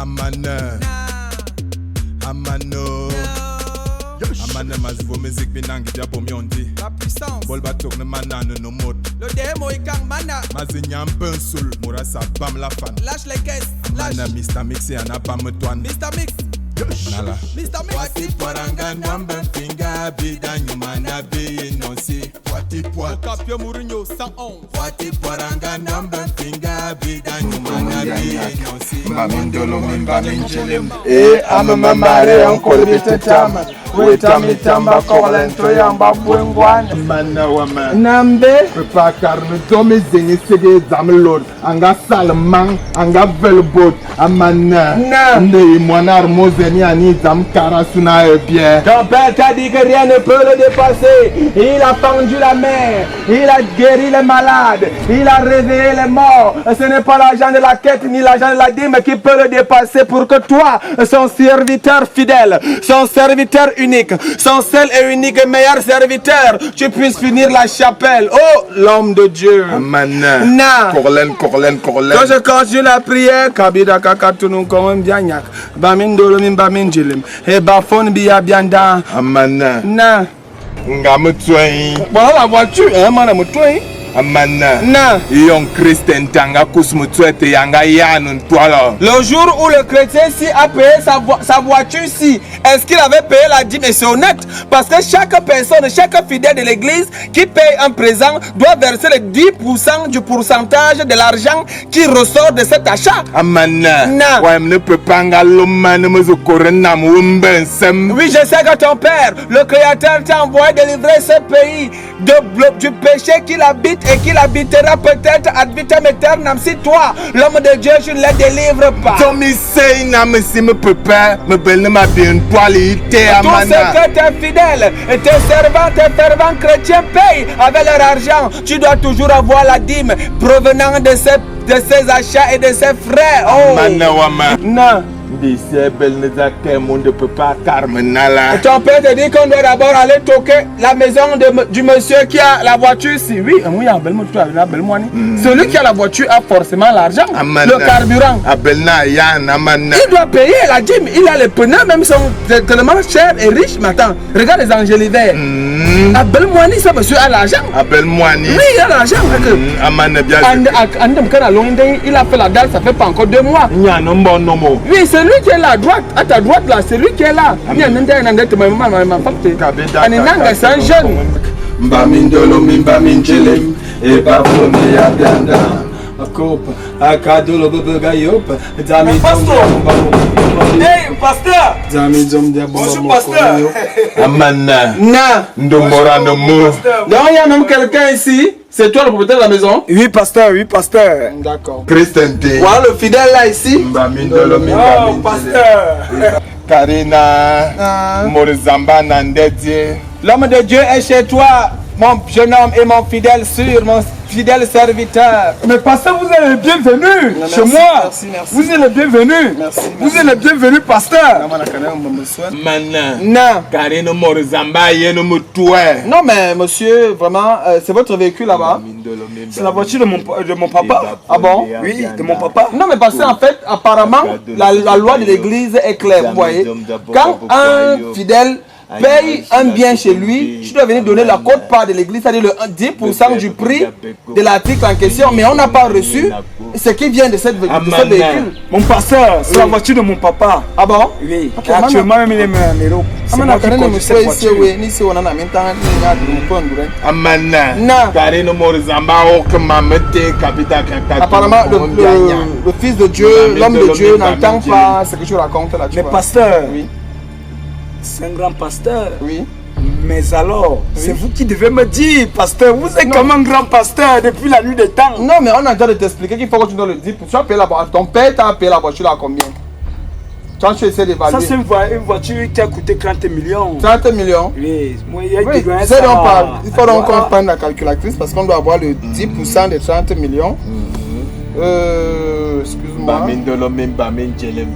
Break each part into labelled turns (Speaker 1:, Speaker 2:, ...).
Speaker 1: Amana. Amano. Amana mazivo music binangi diabo myondi.
Speaker 2: La puissance.
Speaker 1: Bol batok ne manane no mode.
Speaker 2: Le démon est kang mana.
Speaker 1: Mazinyam pensul. Murasa bam la fan.
Speaker 2: Lâche les caisses. Lâche.
Speaker 1: Amana Mr. Mix et ana bam toan.
Speaker 2: Mr. Mix.
Speaker 1: Nala.
Speaker 2: Mr. Mix.
Speaker 1: Wati poranga nwamba finga bida nyumana be nonsi. Wati poit.
Speaker 2: Capio Mourinho 111.
Speaker 1: Wati poranga nwamba finga bida nyumana be nonsi.
Speaker 3: Mamindolo mimbaminjelem.
Speaker 4: Ama mare ankole bitetama. Wetami tamba kolento yamba bwengwana.
Speaker 3: Mana wama.
Speaker 4: Nambe.
Speaker 3: Pepa karne domi zengi sege zamlod. Anga salman, anga velbot. Amana.
Speaker 4: Na.
Speaker 3: Nde monar mozeni ani zam karasuna e bien.
Speaker 4: Ton père t'a dit que rien ne peut le dépasser. Il a fendu la mer. Il a guéri les malades. Il a réveillé les morts. Ce n'est pas l'argent de la quête ni l'argent de la dîme qui peut le dépasser pour que toi, son serviteur fidèle, son serviteur unique, son seul et unique meilleur serviteur, tu puisses finir la chapelle. Oh, l'homme de Dieu.
Speaker 3: Amana.
Speaker 4: Na.
Speaker 3: Korlen.
Speaker 4: Quand je continue la prière, Kabida Kakatunu Komem Bianyak, Bamindolo Mimbaminjilim, et Bafon Biabianda.
Speaker 3: Amana.
Speaker 4: Na.
Speaker 3: Nga mutwei.
Speaker 4: Voilà la voiture, hein, madame Toin.
Speaker 3: Amana.
Speaker 4: Na.
Speaker 3: Yon Christian tanga kusmutwete yanga yanun toala.
Speaker 4: Le jour où le chrétien si a payé sa voiture-ci, est-ce qu'il avait payé la dîme? Et c'est honnête, parce que chaque personne, chaque fidèle de l'église qui paye un présent doit verser le 10% du pourcentage de l'argent qui ressort de cet achat.
Speaker 3: Amana.
Speaker 4: Na.
Speaker 3: Wam ne peut pas ngalomane muzukorenam wumbensem.
Speaker 4: Oui, je sais que ton père, le créateur, t'a envoyé délivrer ce pays du péché qu'il habite et qu'il habitera peut-être ad vitam aeternam. Si toi, l'homme de Dieu, je ne le délivre pas.
Speaker 3: Tommy say na me si me papa me belne ma bien toilette
Speaker 4: Tout ce
Speaker 3: amana.
Speaker 4: que tes fidèles et tes fervents chrétiens payent avec leur argent, tu dois toujours avoir la dîme provenant de ces achats et de ces frais. Oh.
Speaker 3: Mana wama.
Speaker 4: Non.
Speaker 3: D'ici belne zake monde peut pas carmenala.
Speaker 4: Ton père te dit qu'on doit d'abord aller toquer la maison du monsieur qui a la voiture. Si oui, celui qui a la voiture a forcément l'argent, le carburant.
Speaker 3: Abelna yan amana.
Speaker 4: Il doit payer la dîme. Il a les pneus, même sont tellement chers et riches. Mais attends, regarde les angélivères. Abel Moani, ça monsieur a l'argent.
Speaker 3: Abel Moani.
Speaker 4: Oui, il a l'argent.
Speaker 3: Amana bien.
Speaker 4: Il a fait la dalle, ça fait pas encore 2 mois. Oui, c'est lui qui est là à droite, à ta droite là, c'est lui qui est là. C'est un jeune.
Speaker 3: Mbamindolo mimbaminjelem e bafone ya bianda.
Speaker 4: Akopa, akadolo bebegayopa.
Speaker 2: Hey, pasteur!
Speaker 4: Bonjour,
Speaker 2: pasteur.
Speaker 3: Amana.
Speaker 4: Na.
Speaker 3: Ndomora ndomo.
Speaker 4: Non, il y a même quelqu'un ici. C'est toi le propriétaire de la maison?
Speaker 2: Oui, pasteur, oui, pasteur.
Speaker 4: D'accord.
Speaker 3: Christian te.
Speaker 4: Voilà le fidèle là ici.
Speaker 3: Mbamindolo
Speaker 2: Oh,
Speaker 3: mimbaminjelem.
Speaker 2: pasteur.
Speaker 3: Karina. Morizamba nandedie.
Speaker 4: L'homme de Dieu est chez toi, mon jeune homme et mon fidèle sûr, mon fidèle serviteur.
Speaker 2: Mais pasteur, vous êtes le bienvenu
Speaker 4: Merci,
Speaker 2: chez moi.
Speaker 4: merci.
Speaker 2: Vous êtes le bienvenu. Vous êtes le bienvenu, pasteur.
Speaker 3: Mana.
Speaker 4: Non.
Speaker 3: Karina Morizamba yeno mutwe.
Speaker 4: Non mais monsieur, vraiment, c'est votre véhicule là-bas?
Speaker 2: C'est la voiture de mon papa.
Speaker 4: Ah bon?
Speaker 2: Oui, de mon papa.
Speaker 4: Non mais parce qu'en fait, apparemment, la loi de l'église est claire, vous voyez. Quand un fidèle paye un bien chez lui, tu dois venir donner la quote-part de l'église, c'est-à-dire le 10% du prix de l'article en question, mais on n'a pas reçu ce qui vient de ce véhicule.
Speaker 2: Mon pasteur, c'est la voiture de mon papa.
Speaker 4: Ah bon?
Speaker 2: Oui.
Speaker 4: Ok,
Speaker 2: Actuellement, même il est meilleur. C'est moi qui conduis cette voiture.
Speaker 3: Amana.
Speaker 4: Non.
Speaker 3: Karina Morizamba okamamete kapita kaka.
Speaker 4: Apparemment, le fils de Dieu, l'homme de Dieu n'entend pas ce que tu racontes là.
Speaker 2: Mais pasteur,
Speaker 4: Oui.
Speaker 2: c'est un grand pasteur.
Speaker 4: Oui.
Speaker 2: Mais alors, c'est vous qui devez me dire, pasteur, vous êtes comme un grand pasteur depuis la nuit des temps.
Speaker 4: Non, mais on a déjà de t'expliquer qu'il faut que tu dois le dire. Tu as payé la voiture. Ton père t'a payé la voiture à combien? Quand tu essaies d'évaluer.
Speaker 2: Ça, c'est une voiture qui a coûté 30 millions.
Speaker 4: 30 millions.
Speaker 2: Oui, moi, il y a
Speaker 4: Oui,
Speaker 2: des gars,
Speaker 4: c'est donc pas. Il faut donc qu'on
Speaker 2: voilà.
Speaker 4: prenne la calculatrice parce qu'on doit avoir le 10% des 30 millions. Excuse-moi.
Speaker 3: Mbamindolo mimbaminjelem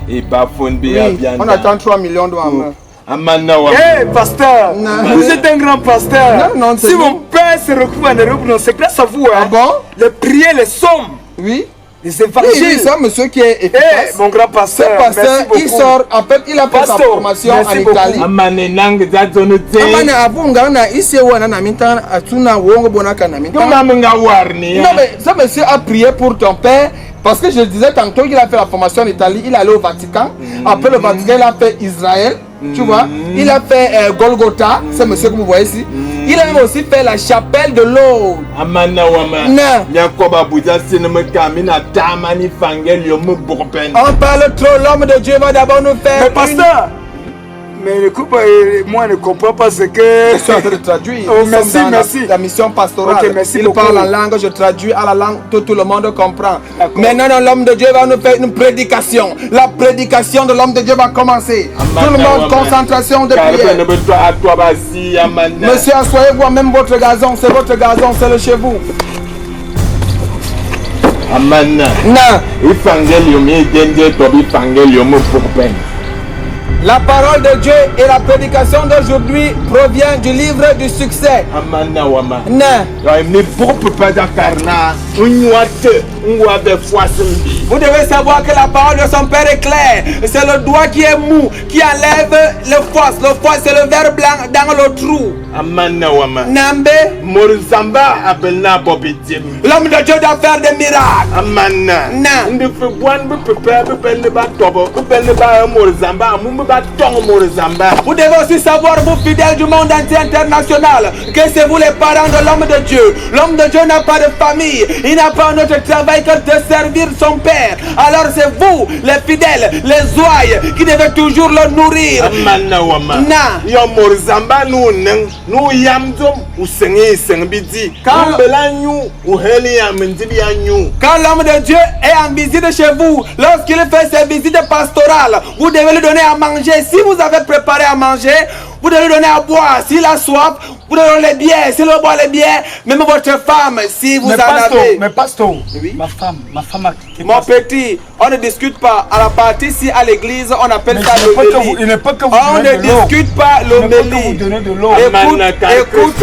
Speaker 3: e bafone
Speaker 4: Oui,
Speaker 3: be bianda.
Speaker 4: on attend 3 millions de maman.
Speaker 3: Amana wa.
Speaker 2: Hé, pasteur,
Speaker 4: Non.
Speaker 2: vous êtes un grand pasteur.
Speaker 4: Non, c'est
Speaker 2: si
Speaker 4: nous.
Speaker 2: mon père se retrouve en Europe, non, c'est grâce à vous. Hein.
Speaker 4: Ah bon?
Speaker 2: Les prières, les sommes.
Speaker 4: Oui.
Speaker 2: Les évangiles.
Speaker 3: Oui, c'est un monsieur qui est efficace.
Speaker 2: Mon grand pasteur,
Speaker 3: Ce pasteur,
Speaker 2: merci beaucoup.
Speaker 3: il sort, en fait, il a fait sa
Speaker 2: Pasteur,
Speaker 3: formation
Speaker 2: merci
Speaker 3: en
Speaker 2: beaucoup.
Speaker 3: Italie.
Speaker 4: Amanenang Zazonete.
Speaker 3: Amana abunga na isi wana na minta atuna wongo bonaka na minta.
Speaker 4: Comment warni?
Speaker 3: Non mais ce monsieur a prié pour ton père parce que je disais tantôt qu'il a fait la formation en Italie, il est allé au Vatican. Après le Vatican, il a fait Israël, tu vois. Il a fait Golgotha, c'est monsieur que vous voyez ici. Il a même aussi fait la chapelle de l'eau.
Speaker 4: Amana wama.
Speaker 3: Non.
Speaker 4: Yakoba Bouza Sinema Kamina Tamani Fangel Yomu Bourpen.
Speaker 3: On parle trop, l'homme de Dieu va d'abord nous faire.
Speaker 2: Mais pasteur, mais le couple, moi je ne comprends pas ce que...
Speaker 3: Je suis en train de traduire.
Speaker 2: Oh,
Speaker 3: Nous
Speaker 2: merci,
Speaker 3: sommes dans
Speaker 2: merci.
Speaker 3: la mission pastorale.
Speaker 2: Ok, merci
Speaker 3: Il
Speaker 2: beaucoup.
Speaker 3: parle en langue, je traduis à la langue, tout le monde comprend.
Speaker 2: D'accord.
Speaker 3: Maintenant, l'homme de Dieu va nous faire une prédication. La prédication de l'homme de Dieu va commencer. Tout le monde, concentration de prière. Monsieur, asseyez-vous, même votre gazon, c'est votre gazon, c'est le chez vous.
Speaker 4: Amana.
Speaker 3: Non.
Speaker 4: Evangelium Denje Tobi Fangelium Bourpen.
Speaker 3: La parole de Dieu et la prédication d'aujourd'hui provient du livre du succès.
Speaker 4: Amana wama.
Speaker 3: Non.
Speaker 4: Ne pourrait pas d'incarner.
Speaker 3: Vous devez savoir que la parole de son Père est claire. C'est le doigt qui est mou, qui enlève le foie. Le foie, c'est le verre blanc dans le trou.
Speaker 4: Amana wama.
Speaker 3: Nambe.
Speaker 4: Morzamba abelna bobitim.
Speaker 3: L'homme de Dieu doit faire des miracles.
Speaker 4: Amana.
Speaker 3: Non.
Speaker 4: Ne fait boire, ne peut pas, ne pas tobo, ne pas morzamba, ne tong morzamba.
Speaker 3: Vous devez aussi savoir, vous fidèles du monde entier international, que c'est vous les parents de l'homme de Dieu. L'homme de Dieu n'a pas de famille. Il n'a pas un autre travail que de servir son Père. Alors c'est vous, les fidèles, les ouailles, qui devez toujours le nourrir.
Speaker 4: Amana wama.
Speaker 3: Non.
Speaker 4: Yo morzamba nous yamzom ou sengbidi. Quand belanyu ou heli yamzibi anyu.
Speaker 3: Quand l'homme de Dieu est en visite chez vous, lorsqu'il fait ses visites pastorales, vous devez lui donner à manger. Si vous avez préparé à manger, vous devez lui donner à boire. S'il a soif, vous devez lui donner les bières. S'il veut boire les bières, même votre femme, si vous en avez.
Speaker 2: Mais pasteur,
Speaker 3: Oui.
Speaker 2: ma femme a quitté.
Speaker 3: Mon petit, on ne discute pas. À la partie ici, à l'église, on appelle
Speaker 2: Mais
Speaker 3: ça l'homélie.
Speaker 2: il n'est pas que vous
Speaker 3: On
Speaker 2: donnez
Speaker 3: ne
Speaker 2: de l'eau.
Speaker 3: discute pas
Speaker 2: Il n'est pas que vous
Speaker 3: l'homélie.
Speaker 2: donnez de l'eau.
Speaker 3: Écoute,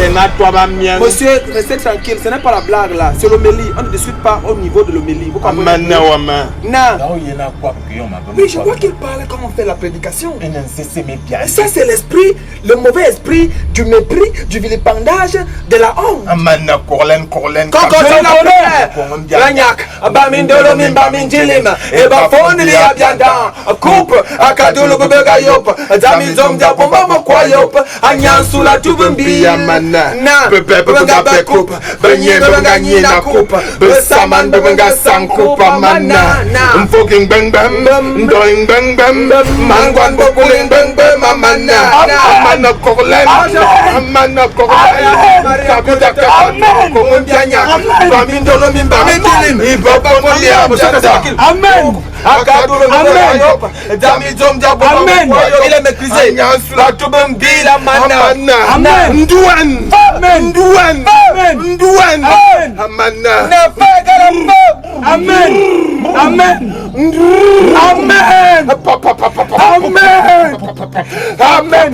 Speaker 3: monsieur, restez tranquille. Ce n'est pas la blague là. C'est l'homélie. On ne discute pas au niveau de l'homélie. Vous comprenez?
Speaker 4: Amana wama.
Speaker 3: Non. Oui, je vois qu'il parle comme on fait la prédication. Ça, c'est l'esprit, le mauvais esprit du mépris, du vilipendage, de la honte.
Speaker 4: Amana korlen.
Speaker 3: Quand on fait la prière, Ragnac, Bamindolo, Bamindjilim, et Bafoni, Abiadan, Coupe, Akadoul, Gayop, Zamizom, Diabomba, Kwayop, Agnan sous la Tubumbi,
Speaker 4: Amana,
Speaker 3: Na,
Speaker 4: Pepe, Baba Coupe, Benye, Bengani, na Coupe, Saman, Benga, Sankup, Amana, Mfoking Bang Bam, Doing Bang Bam, Mangwan, Bokuling Bang Bam, Amana, Amana Korlen, Amana Korlen, Kabuda Kabuda, Komumbianya, Bamindolo, Bamindjilim, Ibaboni,
Speaker 3: Amen. Amen. Il est maîtrisé. La Tubumbi, la Mana. Amen.
Speaker 4: Ndouan.
Speaker 3: Amen.
Speaker 4: Ndouan.
Speaker 3: Amen.
Speaker 4: Ndouan.
Speaker 3: Amen.
Speaker 4: Amana.
Speaker 3: Ne pas que Amen. Amen. Amen. Amen. Amen.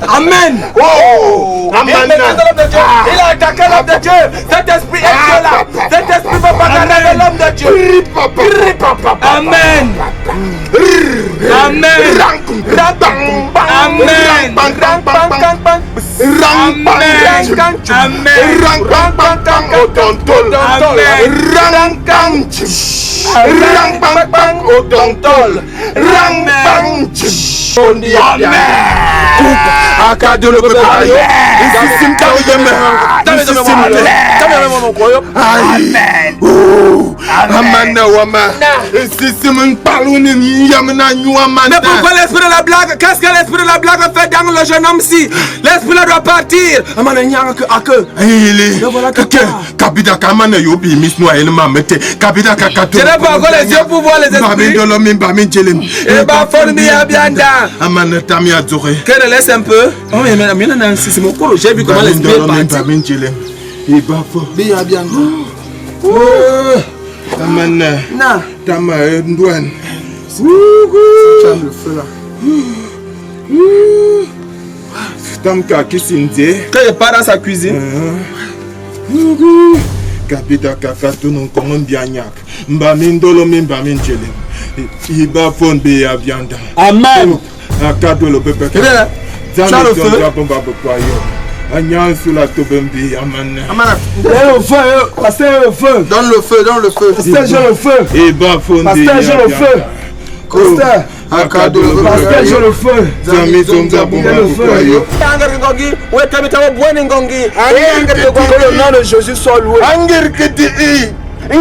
Speaker 3: Amen.
Speaker 4: Oh,
Speaker 3: Il a attaqué l'homme de Dieu. Cet esprit est là. Cet esprit va pas garder l'homme de Dieu. Amen. Amen. Mais pourquoi l'esprit de la blague? Qu'est-ce que l'esprit de la blague fait dans le jeune homme-ci? L'esprit là doit partir.
Speaker 4: Ce
Speaker 3: n'est pas encore les yeux pour voir les esprits. Et bah, faut bien bien dans. Qu'elle laisse un peu. Oh, mais c'est mon cours. J'ai vu comment l'esprit est parti. Bien bien.
Speaker 4: Amana.
Speaker 3: Non.
Speaker 4: Tama Ndouan.
Speaker 3: Le feu là.
Speaker 1: Tamka Kisinde.
Speaker 3: Quand je pars dans sa cuisine,
Speaker 1: Kapita Kakato non comme Bianyak. Mbamindolo Mbamindjele. Iba Fonbe à Vianda.
Speaker 2: Amen.
Speaker 1: Akado le bébé.
Speaker 3: tu as le feu.
Speaker 1: Agnan sur la tobembi, amen.
Speaker 2: Le feu, pasteur, le feu.
Speaker 3: Donne le feu, donne le feu.
Speaker 2: Pasteur, j'ai le feu.
Speaker 1: Iba Fonbe.
Speaker 2: Pasteur, j'ai le feu. Pasteur,
Speaker 1: Akado le
Speaker 2: pasteur, j'ai le feu.
Speaker 1: Zami Zonga Bomba Bukayo.
Speaker 2: Que le nom de Jésus soit loué.
Speaker 3: Les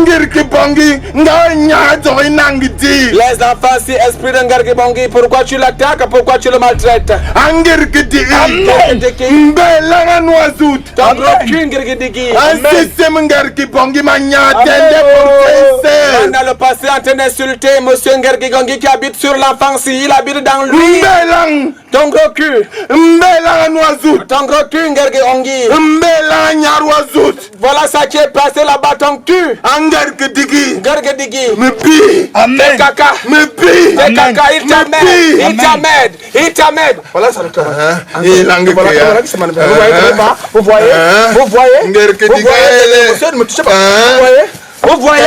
Speaker 3: enfants, si esprit de Ngargibongi, pourquoi tu l'attaques, pourquoi tu le maltraites? Ton gros cul, Ngirgidigi. On a le passé en train d'insulter monsieur Ngargigongi qui habite sur l'enfance, il habite dans lui. Ton gros cul. Ton gros cul, Ngargigongi. Voilà ça qui est passé là-bas, ton cul. Ngargidigi.
Speaker 2: Amen.
Speaker 3: T'es caca. T'es caca, il t'amène. Il t'amène. Voilà ça le cas. Voilà qui se manifeste. Vous voyez? Vous voyez? Monsieur, ne me touchez pas. Vous voyez?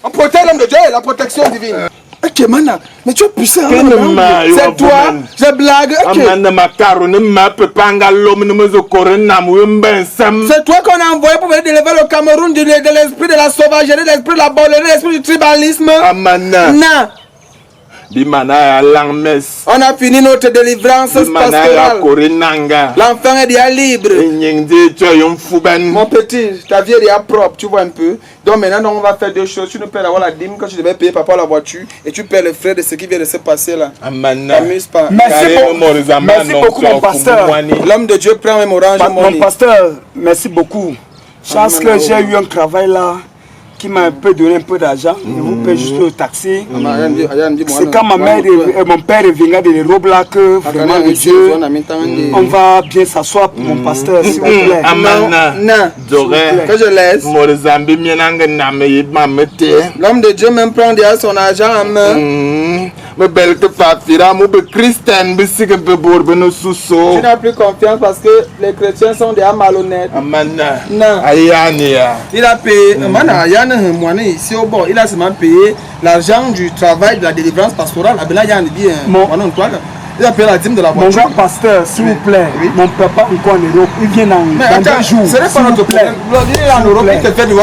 Speaker 3: On protège l'homme de Dieu, la protection divine. Ok, mana, mais tu es puissant. C'est toi, je blague. C'est toi qu'on a envoyé pour venir délever le Cameroun de l'esprit de la sauvagerie, de l'esprit de la bonnerie, de l'esprit du tribalisme. Non. On a fini notre délivrance pastorale. L'enfant est déjà libre. Mon petit, ta vie est déjà propre, tu vois un peu. Donc maintenant, on va faire deux choses. Tu ne peux avoir la dîme quand tu devais payer papa la voiture et tu paies les frais de ce qui vient de se passer là. T'amuse pas.
Speaker 2: Merci beaucoup, mon pasteur.
Speaker 3: L'homme de Dieu prend même orange.
Speaker 2: Mon pasteur, merci beaucoup. Chance que j'ai eu un travail là qui m'a un peu donné un peu d'argent. Je vous paye juste le taxi. C'est quand ma mère et mon père reviendra de l'Europe là que vraiment le Dieu, on va bien s'asseoir pour mon pasteur, s'il vous plaît.
Speaker 3: Non. Que je laisse. L'homme de Dieu même prend déjà son argent en main. Tu n'as plus confiance parce que les chrétiens sont déjà malhonnêtes. Non. Il a payé. Ici au bord, il a seulement payé l'argent du travail de la délivrance pastorale. Il a payé la dîme de la voiture.
Speaker 2: Mon grand pasteur, s'il vous plaît, mon papa encore en Europe, il vient dans 2 jours.
Speaker 3: Ce n'est pas notre problème. Il est en Europe, il te fait du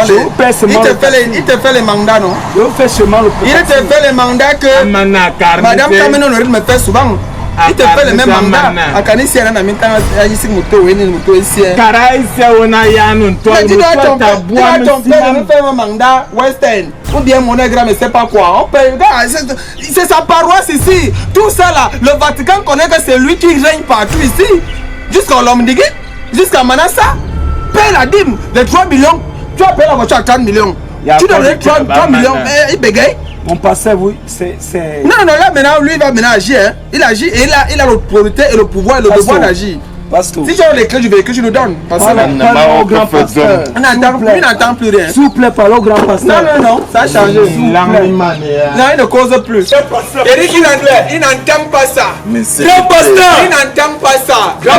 Speaker 3: il te fait les mandats, non?
Speaker 2: Il te
Speaker 3: fait les mandats que Madame Kameno me fait souvent. Il te fait le même mandat. À Kanissi, elle a mis ici moto ici. Tu dois ton père me faire un mandat western. Ou bien mon grand, mais c'est pas quoi. C'est sa paroisse ici. Tout ça là, le Vatican connaît que c'est lui qui règne partout ici. Jusqu'à Lomdigui, jusqu'à Manassa. Paye la dîme de 3 millions. Tu as payé la voiture à 30 millions. Tu donnes 3 millions. Il bégaye.
Speaker 2: Mon pasteur, oui, c'est...
Speaker 3: Non, là maintenant, lui il va maintenant agir. Hein. Il agit et il a l'autorité et le pouvoir et le devoir d'agir. Si tu as les clés du véhicule, tu nous donnes.
Speaker 2: Parlons au grand pasteur.
Speaker 3: On n'entend plus rien.
Speaker 2: S'il vous plaît, parlons au grand pasteur.
Speaker 3: Non, ça a changé. Non, il ne cause plus. Eric, il n'entend pas ça. Grand pasteur, il n'entend pas ça. Grand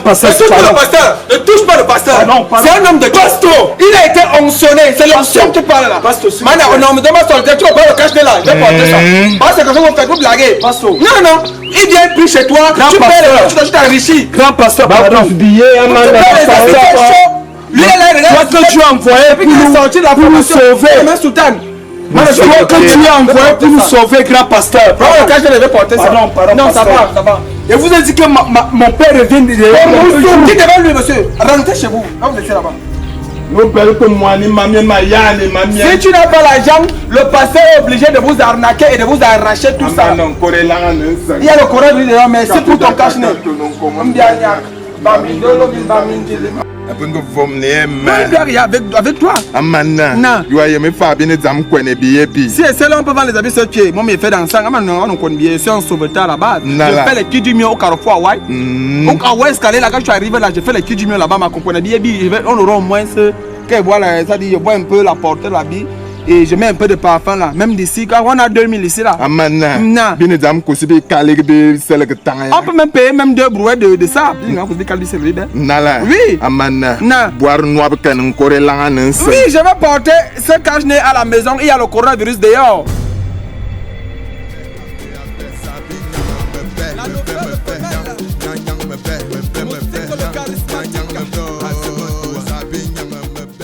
Speaker 3: pasteur, ne touche pas le pasteur. C'est un homme de pasteur. Il a été onctionné. C'est l'onction qui parle là. Maintenant, on me demande sur le tu vas pas le cacher là. Je vais porter ça. Parce que vous faites vous blaguer. Non. Il vient plus chez toi. Tu t'enrichis.
Speaker 2: Grand pasteur, pardon.
Speaker 3: Lui, il est
Speaker 2: que tu as envoyé pour nous sauver. Toi que tu as envoyé pour nous sauver, grand pasteur.
Speaker 3: Pardon. Non, ça va.
Speaker 2: Je vous ai dit que mon père revient de l'Europe.
Speaker 3: Qui devant lui, monsieur? Rentrez chez vous. Là, vous étiez là-bas. Si tu n'as pas l'argent, le pasteur est obligé de vous arnaquer et de vous arracher tout ça. Il y a le Coran dedans, mais c'est pour ton cache-nez. Avec toi. Si c'est là on peut vendre les habits sur pied. Moi, je fais dans ça. On connaît bien. C'est un sauveteur à la base. Je fais les kits du mieux au Carrefour Hawaii. Donc, à Hawaii, là, quand je suis arrivé là, je fais les kits du mieux là-bas. On aura au moins ce. Voilà, ça dit, je vois un peu la portée de l'habit.
Speaker 4: Et je mets un peu de parfum là. Même d'ici, quand on a 2000 ici là.
Speaker 1: Amana.
Speaker 4: Non.
Speaker 1: Bien dam kusibi kalig be selek tanga.
Speaker 4: On peut même payer même 2 brouettes de sable.
Speaker 1: Nala.
Speaker 4: Oui.
Speaker 1: Amana.
Speaker 4: Non.
Speaker 1: Boire noir kan kore langa nan.
Speaker 4: Oui, je vais porter ce cache-nez à la maison. Il y a le coronavirus dehors.